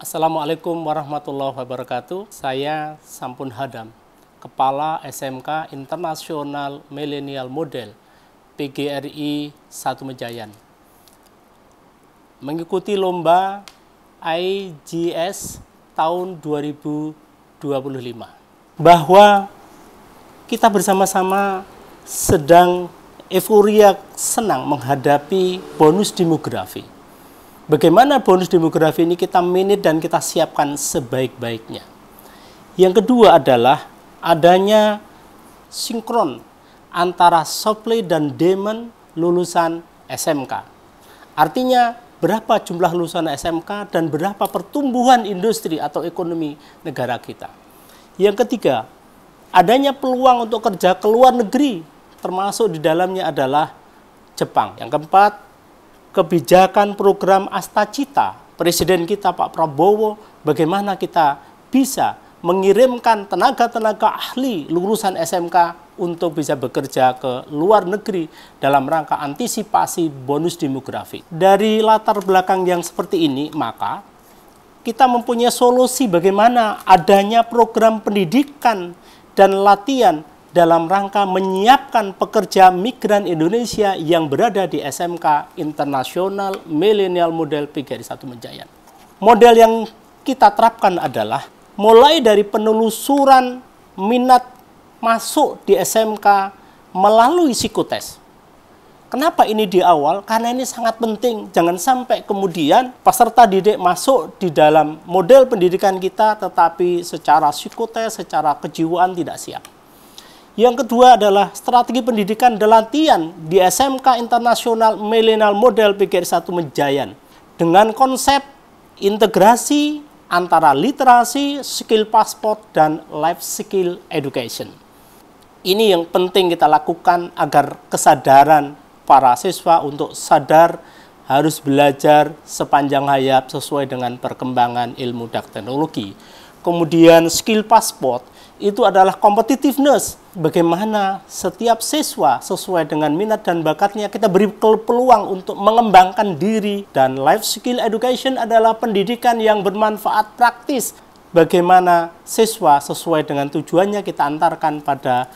Assalamualaikum warahmatullahi wabarakatuh. Saya Sampun Hadam, Kepala SMK Internasional Millennial Model PGRI 1 Mejayan. Mengikuti lomba IGS tahun 2025. Bahwa kita bersama-sama sedang euforia senang menghadapi bonus demografi. Bagaimana bonus demografi ini kita manage dan kita siapkan sebaik-baiknya. Yang kedua adalah adanya sinkron antara supply dan demand lulusan SMK. Artinya berapa jumlah lulusan SMK dan berapa pertumbuhan industri atau ekonomi negara kita. Yang ketiga, adanya peluang untuk kerja ke luar negeri, termasuk di dalamnya adalah Jepang. Yang keempat, kebijakan program Astacita, Presiden kita Pak Prabowo, bagaimana kita bisa mengirimkan tenaga-tenaga ahli lulusan SMK untuk bisa bekerja ke luar negeri dalam rangka antisipasi bonus demografi. Dari latar belakang yang seperti ini, maka kita mempunyai solusi bagaimana adanya program pendidikan dan latihan dalam rangka menyiapkan pekerja migran Indonesia yang berada di SMK Internasional Millennial Model PGRI 1 Mejayan. Model yang kita terapkan adalah mulai dari penelusuran minat masuk di SMK melalui psikotes. Kenapa ini di awal? Karena ini sangat penting. Jangan sampai kemudian peserta didik masuk di dalam model pendidikan kita tetapi secara psikotes, secara kejiwaan tidak siap. Yang kedua adalah strategi pendidikan dan latihan di SMK Internasional Millennial Model PGRI 1 Mejayan dengan konsep integrasi antara literasi, skill passport, dan life skill education. Ini yang penting kita lakukan agar kesadaran para siswa untuk sadar harus belajar sepanjang hayat sesuai dengan perkembangan ilmu dan teknologi. Kemudian skill passport itu adalah competitiveness. Bagaimana setiap siswa sesuai dengan minat dan bakatnya kita beri peluang untuk mengembangkan diri. Dan life skill education adalah pendidikan yang bermanfaat praktis. Bagaimana siswa sesuai dengan tujuannya kita antarkan pada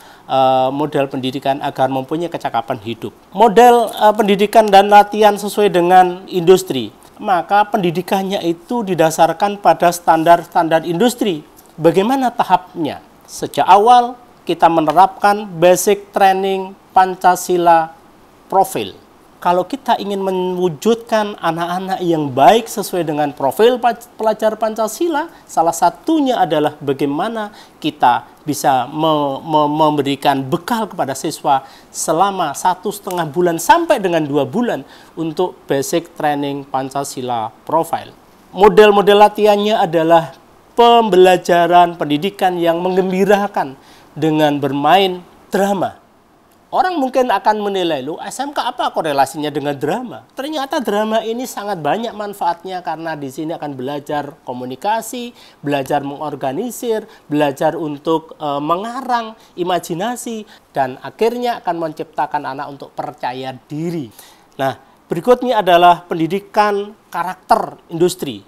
model pendidikan agar mempunyai kecakapan hidup. Model pendidikan dan latihan sesuai dengan industri. Maka pendidikannya itu didasarkan pada standar-standar industri. Bagaimana tahapnya? Sejak awal kita menerapkan basic training Pancasila profil. Kalau kita ingin mewujudkan anak-anak yang baik sesuai dengan profil pelajar Pancasila, salah satunya adalah bagaimana kita bisa memberikan bekal kepada siswa selama 1,5 bulan sampai dengan 2 bulan untuk basic training Pancasila profile. Model-model latihannya adalah pembelajaran pendidikan yang menggembirakan dengan bermain drama. Orang mungkin akan menilai, loh SMK apa korelasinya dengan drama? Ternyata drama ini sangat banyak manfaatnya karena di sini akan belajar komunikasi, belajar mengorganisir, belajar untuk mengarang imajinasi, dan akhirnya akan menciptakan anak untuk percaya diri. Nah, berikutnya adalah pendidikan karakter industri.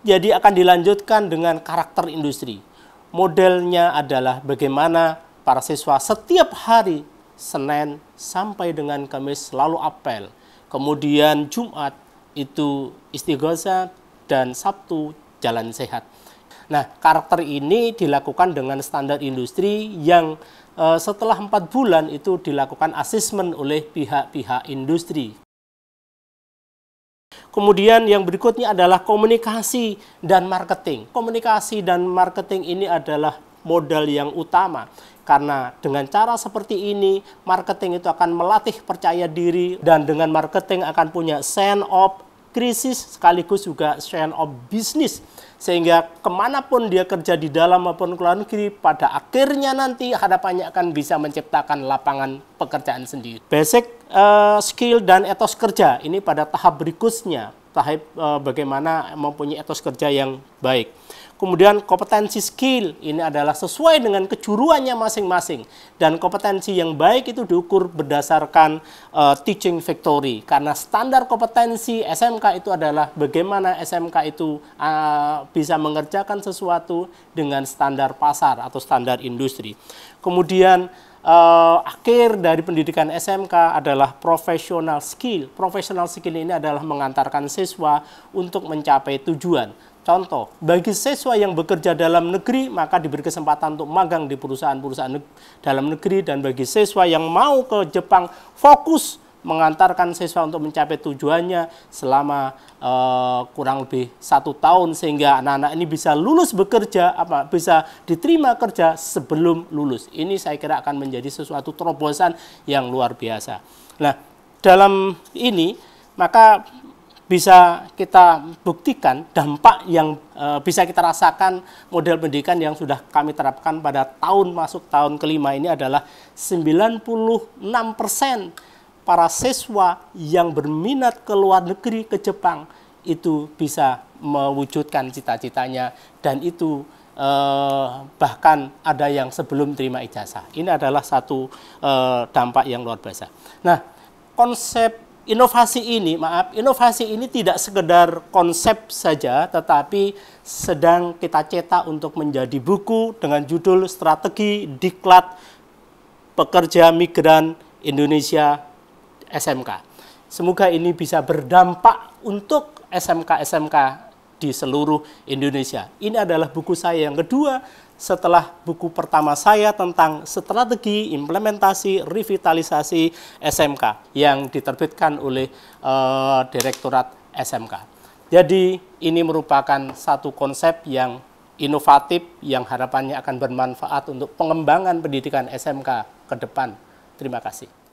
Jadi akan dilanjutkan dengan karakter industri. Modelnya adalah bagaimana para siswa setiap hari Senin sampai dengan Kamis selalu apel. Kemudian Jumat itu istighosah dan Sabtu jalan sehat. Nah, karakter ini dilakukan dengan standar industri yang setelah 4 bulan itu dilakukan asesmen oleh pihak-pihak industri. Kemudian yang berikutnya adalah komunikasi dan marketing. Komunikasi dan marketing ini adalah modal yang utama. Karena dengan cara seperti ini, marketing itu akan melatih percaya diri dan dengan marketing akan punya sense of krisis sekaligus juga sense of business. Sehingga kemanapun dia kerja di dalam maupun luar negeri, pada akhirnya nanti hadapannya akan bisa menciptakan lapangan pekerjaan sendiri. Basic skill dan etos kerja ini pada tahap berikutnya, tahap bagaimana mempunyai etos kerja yang baik. Kemudian kompetensi skill, ini adalah sesuai dengan kejuruannya masing-masing. Dan kompetensi yang baik itu diukur berdasarkan teaching factory. Karena standar kompetensi SMK itu adalah bagaimana SMK itu bisa mengerjakan sesuatu dengan standar pasar atau standar industri. Kemudian akhir dari pendidikan SMK adalah professional skill. Professional skill ini adalah mengantarkan siswa untuk mencapai tujuan. Contoh, bagi siswa yang bekerja dalam negeri, maka diberi kesempatan untuk magang di perusahaan-perusahaan dalam negeri. Dan bagi siswa yang mau ke Jepang, fokus mengantarkan siswa untuk mencapai tujuannya selama kurang lebih 1 tahun, sehingga anak-anak ini bisa lulus bekerja, bisa diterima kerja sebelum lulus. Ini saya kira akan menjadi sesuatu terobosan yang luar biasa. Nah, dalam ini maka bisa kita buktikan dampak yang bisa kita rasakan model pendidikan yang sudah kami terapkan pada masuk tahun kelima ini adalah 96% para siswa yang berminat ke luar negeri, ke Jepang, itu bisa mewujudkan cita-citanya, dan itu bahkan ada yang sebelum terima ijazah. Ini adalah satu dampak yang luar biasa. Nah, konsep inovasi ini tidak sekedar konsep saja, tetapi sedang kita cetak untuk menjadi buku dengan judul Strategi Diklat Pekerja Migran Indonesia SMK. Semoga ini bisa berdampak untuk SMK-SMK di seluruh Indonesia. Ini adalah buku saya yang kedua setelah buku pertama saya tentang strategi implementasi revitalisasi SMK yang diterbitkan oleh Direktorat SMK. Jadi ini merupakan satu konsep yang inovatif yang harapannya akan bermanfaat untuk pengembangan pendidikan SMK ke depan. Terima kasih.